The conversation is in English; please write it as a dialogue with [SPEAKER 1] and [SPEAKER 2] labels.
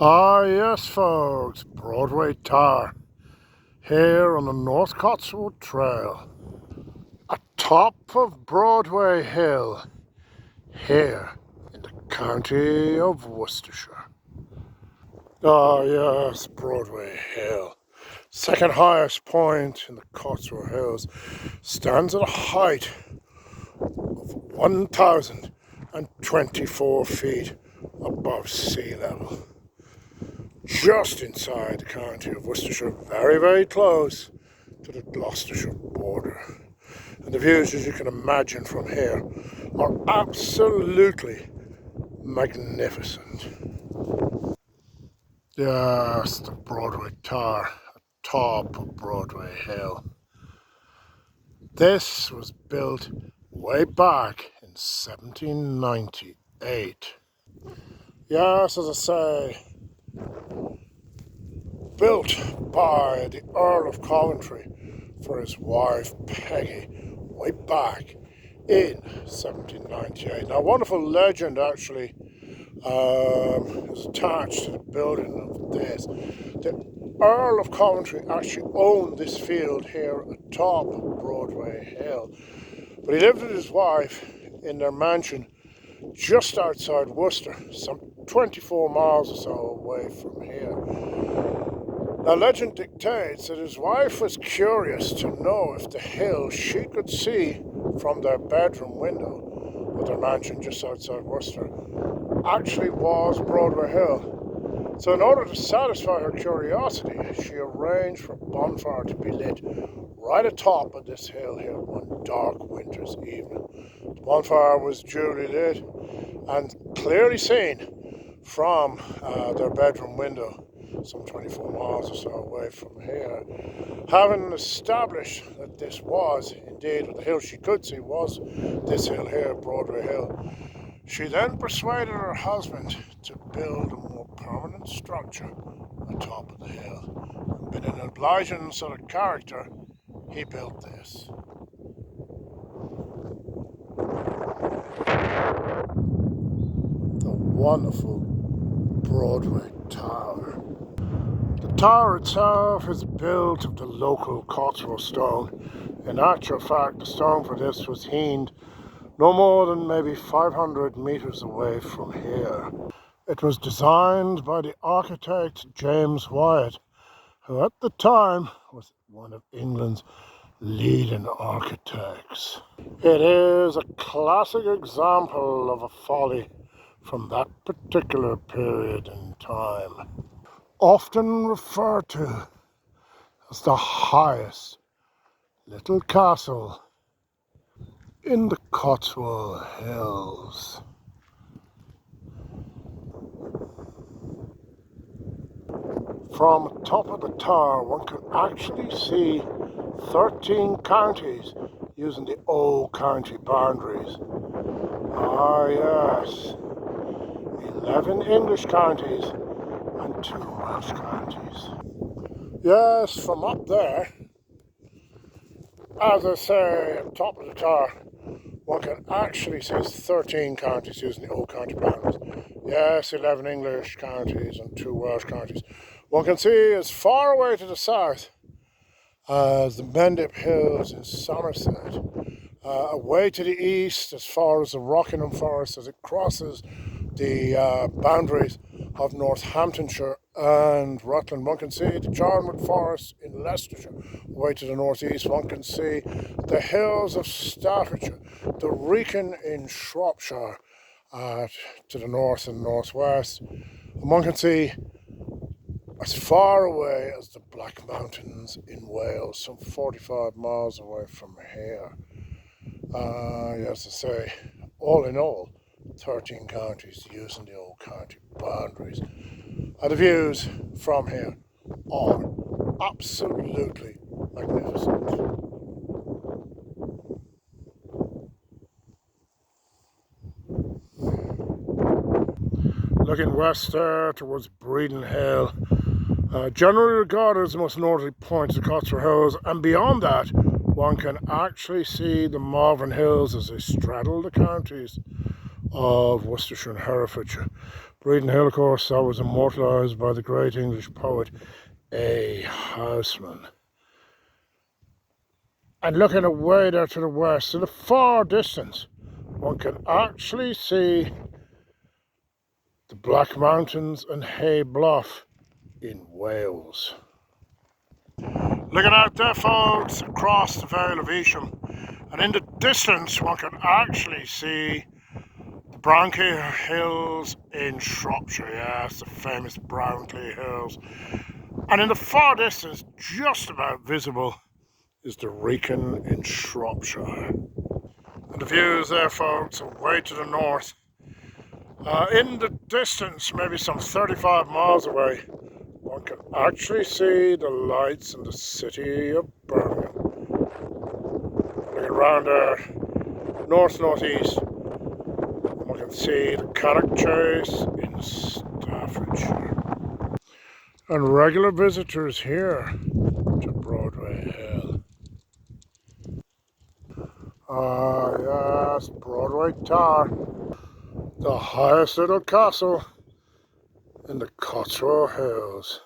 [SPEAKER 1] Ah yes folks, Broadway Tower, here on the North Cotswold Trail, atop of Broadway Hill, here in the county of Worcestershire. Ah yes, Broadway Hill, second highest point in the Cotswold Hills, stands at a height of 1,024 feet above sea level. Just inside the county of Worcestershire, very, very close to the Gloucestershire border. And the views, as you can imagine from here, are absolutely magnificent. Yes, the Broadway Tower, atop of Broadway Hill. This was built way back in 1798. Yes, as I say, built by the Earl of Coventry for his wife Peggy way back in 1798. Now, a wonderful legend actually is attached to the building of this. The Earl of Coventry actually owned this field here atop Broadway Hill, but he lived with his wife in their mansion just outside Worcester, some 24 miles or so away from here. Now, legend dictates that his wife was curious to know if the hill she could see from their bedroom window of their mansion just outside Worcester actually was Broadway Hill. So in order to satisfy her curiosity, she arranged for a bonfire to be lit right atop of this hill here one dark winter's evening. The bonfire was duly lit and clearly seen from their bedroom window, some 24 miles or so away from here. Having established that this was indeed what the hill she could see was this hill here, Broadway Hill, she then persuaded her husband to build a more permanent structure atop of the hill. And being an obliging sort of character, he built this. The wonderful Broadway Tower. The tower itself is built of the local Cotswold stone. In actual fact, the stone for this was hewn no more than maybe 500 meters away from here. It was designed by the architect James Wyatt, who at the time was one of England's leading architects. It is a classic example of a folly from that particular period in time, often referred to as the highest little castle in the Cotswold Hills. From the top of the tower, one can actually see 13 counties using the old county boundaries. Ah yes, 11 English counties and 2 Welsh counties. Yes, from up there, as I say, at the top of the tower, one can actually see 13 counties using the old county boundaries. Yes, 11 English counties and 2 Welsh counties. One can see as far away to the south as the Mendip Hills in Somerset, away to the east as far as the Rockingham Forest as it crosses the boundaries of Northamptonshire and Rutland. One can see the Charnwood Forest in Leicestershire. Away to the northeast, one can see the hills of Staffordshire, the Wrekin in Shropshire to the north and northwest. And one can see as far away as the Black Mountains in Wales, some 45 miles away from here. As I say, all in all, 13 counties using the old county boundaries. And the views from here are absolutely magnificent. Looking west there towards Breeden Hill, generally regarded as the most northerly point of the Cotswold Hills, and beyond that one can actually see the Malvern Hills as they straddle the counties of Worcestershire and Herefordshire. Breeden Hill, of course, that was immortalised by the great English poet A. Houseman. And looking away there to the west, in the far distance, one can actually see the Black Mountains and Hay Bluff in Wales. Looking out there, folks, across the Vale of Evesham, and in the distance one can actually see the Broadway Hills in Shropshire. Yes, the famous Broadway Hills. And in the far distance, just about visible, is the Wrekin in Shropshire. And the views there, folks, away to the north. In the distance, maybe some 35 miles away, one can actually see the lights in the city of Birmingham. Looking around there, north-northeast, one can see the Cannock Chase in Staffordshire. And regular visitors here to Broadway Hill. Ah yes, Broadway Tower, the highest little castle in the Cotswold Hills.